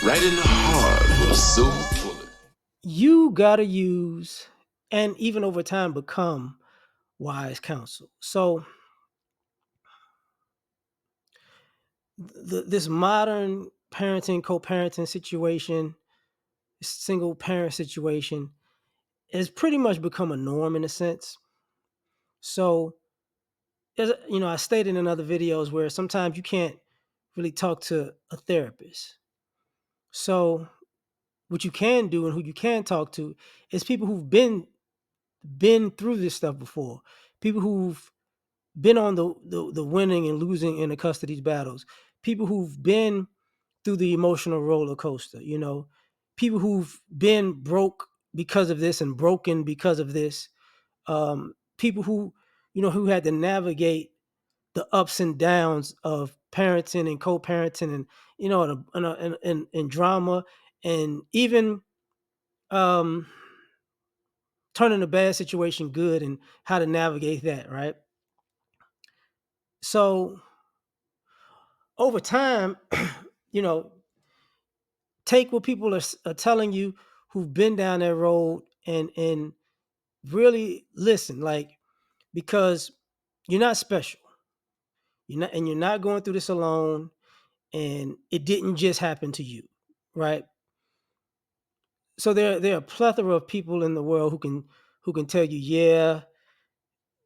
right in the heart of a silver bullet. You gotta use and even over time become wise counsel. So this modern parenting, co-parenting situation, single parent situation has pretty much become a norm in a sense. So I stated in other videos where sometimes you can't really talk to a therapist. So what you can do and who you can talk to is people who've been through this stuff before, people who've been on the winning and losing and the custody battles, people who've been through the emotional roller coaster, people who've been broke because of this and broken because of this, people who had to navigate the ups and downs of parenting and co-parenting and and drama and even um, turning a bad situation good and how to navigate that, right? So over time, you know, take what people are telling you who've been down that road and really listen, like because you're not special. You're not going through this alone, and it didn't just happen to you, right? So there are a plethora of people in the world who can tell you, yeah,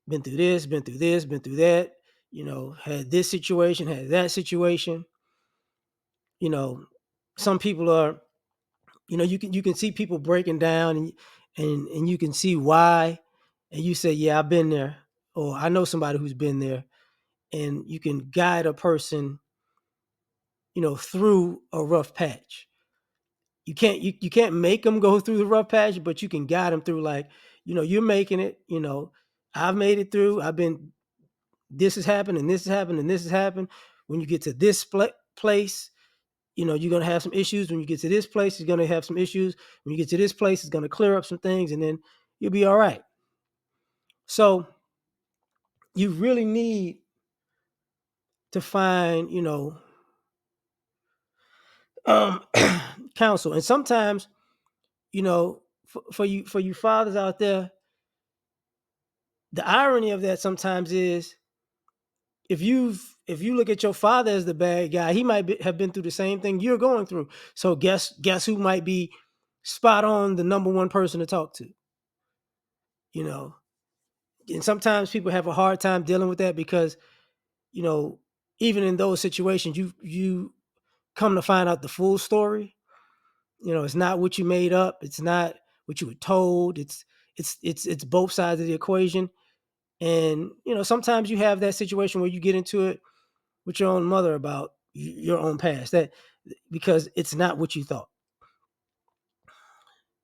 been through this, been through this, been through that. Had this situation, had that situation. You know, some people are you can see people breaking down and you can see why, and you say, yeah, I've been there, or I know somebody who's been there, and you can guide a person through a rough patch. You can't make them go through the rough patch, but you can guide them through, like, you're making it. I've made it through. I've been This has happened and this has happened and this has happened. When you get to this place, you're going to have some issues. When you get to this place, you're going to have some issues. When you get to this place, it's going to clear up some things, and then you'll be all right. So you really need to find, um, counsel. And sometimes, for you fathers out there, the irony of that sometimes is if you look at your father as the bad guy, he might have been through the same thing you're going through. So guess who might be spot on the number one person to talk to, you know? And sometimes people have a hard time dealing with that because, you know, even in those situations, you come to find out the full story. It's not what you made up. It's not what you were told. It's both sides of the equation. And sometimes you have that situation where you get into it with your own mother about your own past, that because it's not what you thought.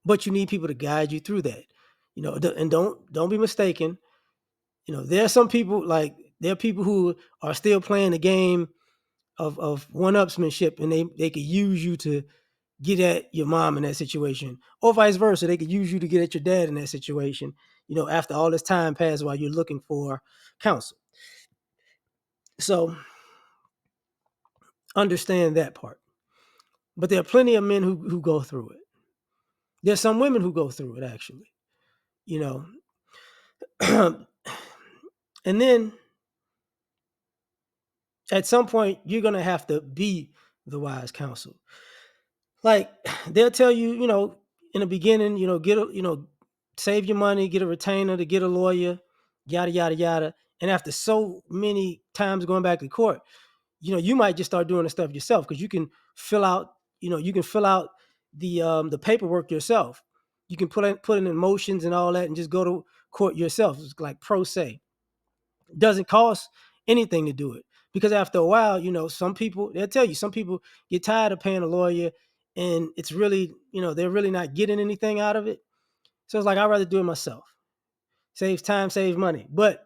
But you need people to guide you through that. And don't be mistaken. There are some people, like, there are people who are still playing the game of one-upsmanship, and they could use you to get at your mom in that situation, or vice versa. They could use you to get at your dad in that situation, after all this time passed while you're looking for counsel. So understand that part. But there are plenty of men who go through it. There's some women who go through it, actually, you know. And then at some point you're gonna have to be the wise counsel. Like, they'll tell you, in the beginning, save your money, get a retainer to get a lawyer, yada yada yada. And after so many times going back to court, you might just start doing the stuff yourself, because you can fill out the paperwork yourself. You can put in emotions and all that, and just go to court yourself. It's like pro se. It doesn't cost anything to do it, because after a while, some people, they'll tell you, some people get tired of paying a lawyer, and it's really, they're really not getting anything out of it. So it's like, I'd rather do it myself. Saves time, saves money. But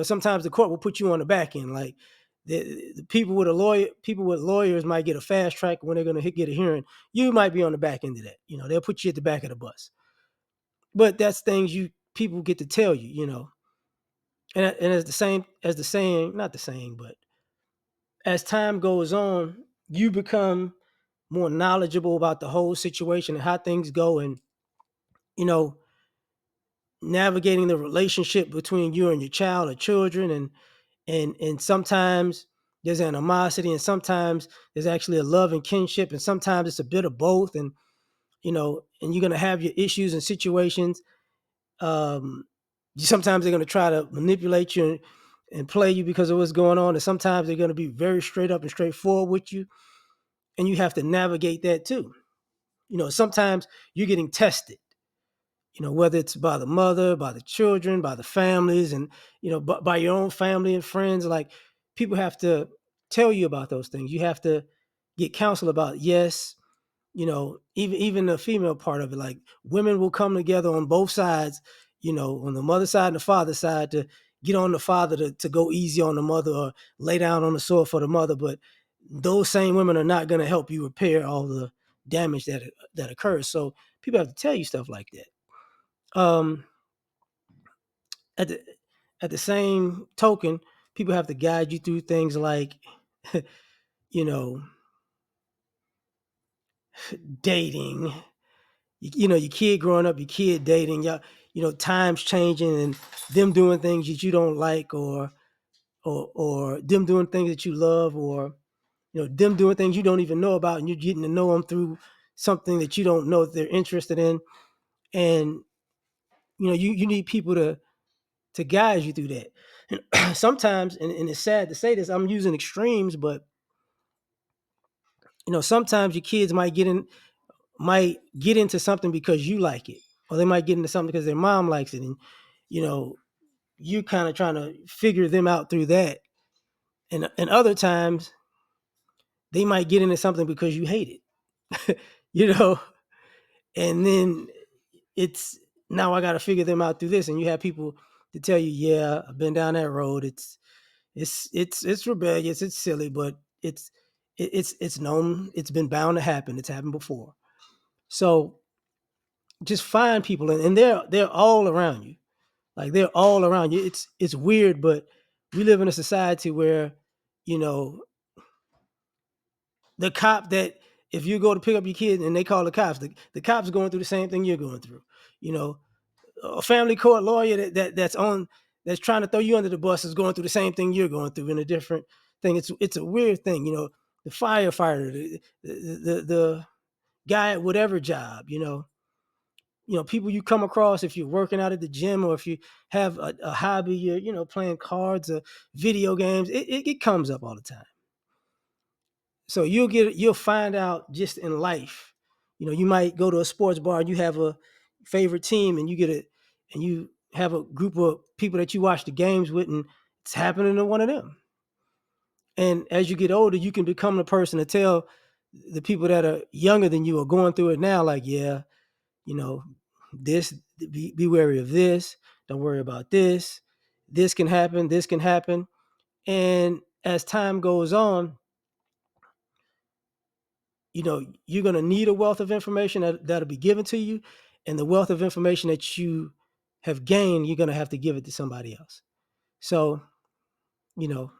sometimes the court will put you on the back end. Like, the people with lawyers might get a fast track when they're going to get a hearing. You might be on the back end of that. They'll put you at the back of the bus. But that's things you people get to tell you. And as the saying, not the saying, but as time goes on, you become more knowledgeable about the whole situation and how things go, and you know, navigating the relationship between you and your child or children, and sometimes there's animosity, and sometimes there's actually a love and kinship, and sometimes it's a bit of both, and and you're going to have your issues and situations. um Sometimes they're going to try to manipulate you and play you because of what's going on, and sometimes they're going to be very straight up and straightforward with you, and you have to navigate that too. Sometimes you're getting tested, whether it's by the mother, by the children, by the families, and by your own family and friends. Like, people have to tell you about those things. You have to get counsel about. Yes, even the female part of it. Like, women will come together on both sides, on the mother side and the father side, to get on the father to go easy on the mother, or lay down on the sword for the mother. But those same women are not going to help you repair all the damage that occurs. So people have to tell you stuff like that. um at the at the same token, people have to guide you through things like you know dating. Your kid growing up, your kid dating, times changing, and them doing things that you don't like, or them doing things that you love, or them doing things you don't even know about, and you're getting to know them through something that you don't know that they're interested in. And you need people to guide you through that. And sometimes, and it's sad to say this, I'm using extremes, but sometimes your kids might get into something because you like it, or they might get into something because their mom likes it, and you know you're kind of trying to figure them out through that. And other times they might get into something because you hate it, you know, and then it's now I got to figure them out through this, and you have people to tell you, yeah, I've been down that road. It's rebellious, it's silly, but it's known, it's been bound to happen, it's happened before. So just find people, and they're all around you. Like, they're all around you. It's weird, but we live in a society where, you know, the cop that if you go to pick up your kid and they call the cops, the cops going through the same thing you're going through. You know, a family court lawyer that's trying to throw you under the bus is going through the same thing you're going through in a different thing. It's a weird thing. The firefighter, the guy at whatever job, people you come across if you're working out at the gym, or if you have a hobby, you're playing cards or video games. It comes up all the time. So you'll find out just in life. You might go to a sports bar and you have a favorite team, and you have a group of people that you watch the games with, and it's happening to one of them. And as you get older, you can become the person to tell the people that are younger than you are going through it now, like, yeah, you know, this, be wary of this. Don't worry about this. This can happen. This can happen. And as time goes on, you're going to need a wealth of information that'll be given to you. And the wealth of information that you have gained, you're going to have to give it to somebody else. So, you know,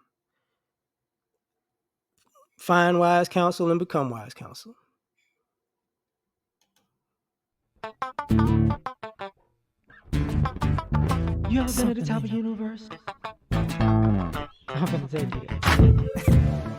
find wise counsel and become wise counsel. You ever been at the top of the universe? I'm going to tell you that.